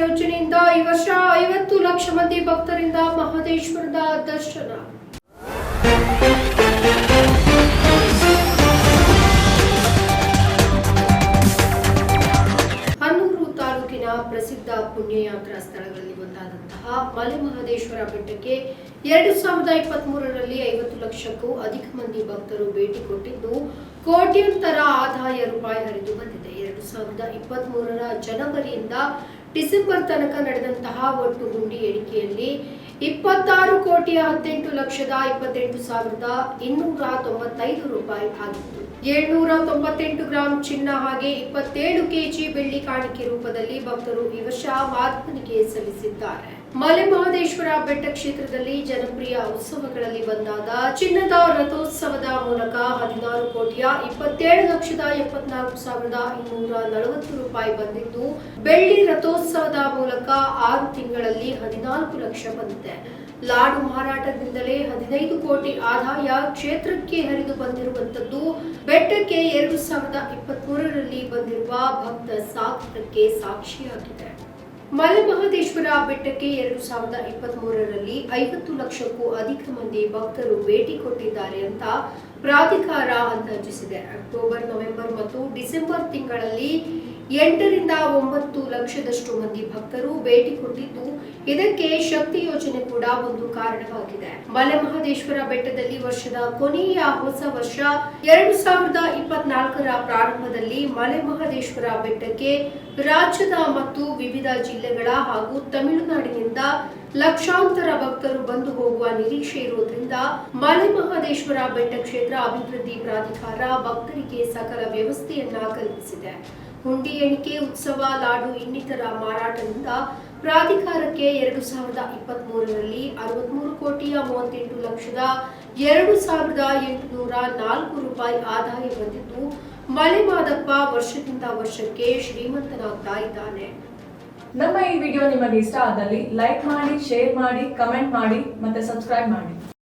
ಯೋಜನೆಯಿಂದ ಈ ವರ್ಷ 50 ಲಕ್ಷ ಮಂದಿ ಭಕ್ತರಿಂದ ಮಹದೇಶ್ವರದ ದರ್ಶನ. ಹನ್ನೂರು ತಾಲೂಕಿನ ಪ್ರಸಿದ್ಧ ಪುಣ್ಯಯಾತ್ರಾ ಸ್ಥಳಗಳಲ್ಲಿ ಒಂದಾದಂತಹ ಮಲೆ ಮಹದೇಶ್ವರ ಬೆಟ್ಟಕ್ಕೆ 2023ರಲ್ಲಿ 50 ಲಕ್ಷಕ್ಕೂ ಅಧಿಕ ಮಂದಿ ಭಕ್ತರು ಭೇಟಿ ಕೊಟ್ಟಿದ್ದು ಕೋಟ್ಯಂತರ ಆದಾಯ ರೂಪಾಯಿ ಹರಿದು ಬಂದಿದೆ. 2023ರ ಜನವರಿಯಿಂದ ಡಿಸೆಂಬರ್ ತನಕ ನಡೆದಂತಹ ಒಟ್ಟು ಹುಂಡಿ ಎಣಿಕೆಯಲ್ಲಿ 26,28,28,295 ರೂಪಾಯಿ ಆಗಿತ್ತು. 798 ಗ್ರಾಂ ಚಿನ್ನ ಹಾಗೆ 27 ಕೆಜಿ ಬೆಳ್ಳಿ ಕಾಣಿಕೆ ರೂಪದಲ್ಲಿ ಭಕ್ತರು ಈ ವರ್ಷ ಮಾದಪ್ಪನಿಗೆ ಸಲ್ಲಿಸಿದ್ದಾರೆ. ಮಲೆ ಮಹದೇಶ್ವರ ಬೆಟ್ಟ ಕ್ಷೇತ್ರದಲ್ಲಿ ಜನಪ್ರಿಯ ಉತ್ಸವಗಳಲ್ಲಿ ಒಂದಾದ ಚಿನ್ನದ ರಥೋತ್ಸವದ ಮೂಲಕ 16,27,74,240 ರೂಪಾಯಿ ಬಂದಿದ್ದು, ಬೆಳ್ಳಿ ರಥೋತ್ಸವದ ಮೂಲಕ 6 ತಿಂಗಳಲ್ಲಿ 14 ಲಕ್ಷ ಬಂದಿದೆ. ಲಾಡು ಮಾರಾಟದಿಂದಲೇ 15 ಕೋಟಿ ಆದಾಯ ಕ್ಷೇತ್ರಕ್ಕೆ ಹರಿದು ಬಂದಿರುವಂತದ್ದು ಬೆಟ್ಟಕ್ಕೆ 2023ರಲ್ಲಿ ಬಂದಿರುವ ಭಕ್ತ ಸಾಗರಕ್ಕೆ ಸಾಕ್ಷಿಯಾಗಿದೆ. ಮಲೆ ಮಹದೇಶ್ವರ ಬೆಟ್ಟಕ್ಕೆ 2023ರಲ್ಲಿ 50 ಲಕ್ಷಕ್ಕೂ ಅಧಿಕ ಮಂದಿ ಭಕ್ತರು ಭೇಟಿ ಕೊಟ್ಟಿದ್ದಾರೆ ಅಂತ ಪ್ರಾಧಿಕಾರ ಅಂದಾಜಿಸಿದೆ. ಅಕ್ಟೋಬರ್, ನವೆಂಬರ್ ಮತ್ತು ಡಿಸೆಂಬರ್ ತಿಂಗಳಲ್ಲಿ 8 ರಿಂದ 9 ಲಕ್ಷದಷ್ಟು ಮಂದಿ ಭಕ್ತರು ಭೇಟಿ ಕೊಟ್ಟಿದ್ದು, ಇದಕ್ಕೆ ಶಕ್ತಿ ಯೋಜನೆ ಕೂಡ ಒಂದು ಕಾರಣವಾಗಿದೆ. ಮಲೆ ಮಹದೇಶ್ವರ ಬೆಟ್ಟದಲ್ಲಿ ವರ್ಷದ ಕೊನೆಯ ಹೊಸ ವರ್ಷ 2024ರ ಪ್ರಾರಂಭದಲ್ಲಿ ಮಲೆ ಮಹದೇಶ್ವರ ಬೆಟ್ಟಕ್ಕೆ ರಾಜ್ಯದ ಮತ್ತು ವಿವಿಧ ಜಿಲ್ಲೆಗಳ ಹಾಗೂ ತಮಿಳುನಾಡಿನಿಂದ ಲಕ್ಷಾಂತರ ಭಕ್ತರು ಬಂದು ಹೋಗುವ ನಿರೀಕ್ಷೆ ಇರುವುದರಿಂದ ಮಲೆ ಮಹದೇಶ್ವರ ಬೆಟ್ಟ ಕ್ಷೇತ್ರ ಅಭಿವೃದ್ಧಿ ಪ್ರಾಧಿಕಾರ ಭಕ್ತರಿಗೆ ಸಕಲ ವ್ಯವಸ್ಥೆಯನ್ನ ಕಲ್ಪಿಸಿದೆ. ಹುಂಡಿ ಎಣಿಕೆ, ಉತ್ಸವ, ಲಾಡು ಇನ್ನಿತರ ಮಾರಾಟದಿಂದ ಪ್ರಾಧಿಕಾರಕ್ಕೆ 2023ರಲ್ಲಿ 63,38,2,804 ರೂಪಾಯಿ ಆದಾಯ ಬಂದಿದ್ದು, ಮಲೆ ಮಾದಪ್ಪ ವರ್ಷದಿಂದ ವರ್ಷಕ್ಕೆ ಶ್ರೀಮಂತನಾಗ್ತಾ ಇದ್ದಾನೆ. ನಮ್ಮ ಈ ವಿಡಿಯೋ ನಿಮಗೆ ಇಷ್ಟ ಆದಲ್ಲಿ ಲೈಕ್ ಮಾಡಿ, ಶೇರ್ ಮಾಡಿ, ಕಮೆಂಟ್ ಮಾಡಿ ಮತ್ತೆ ಸಬ್ಸ್ಕ್ರೈಬ್ ಮಾಡಿ.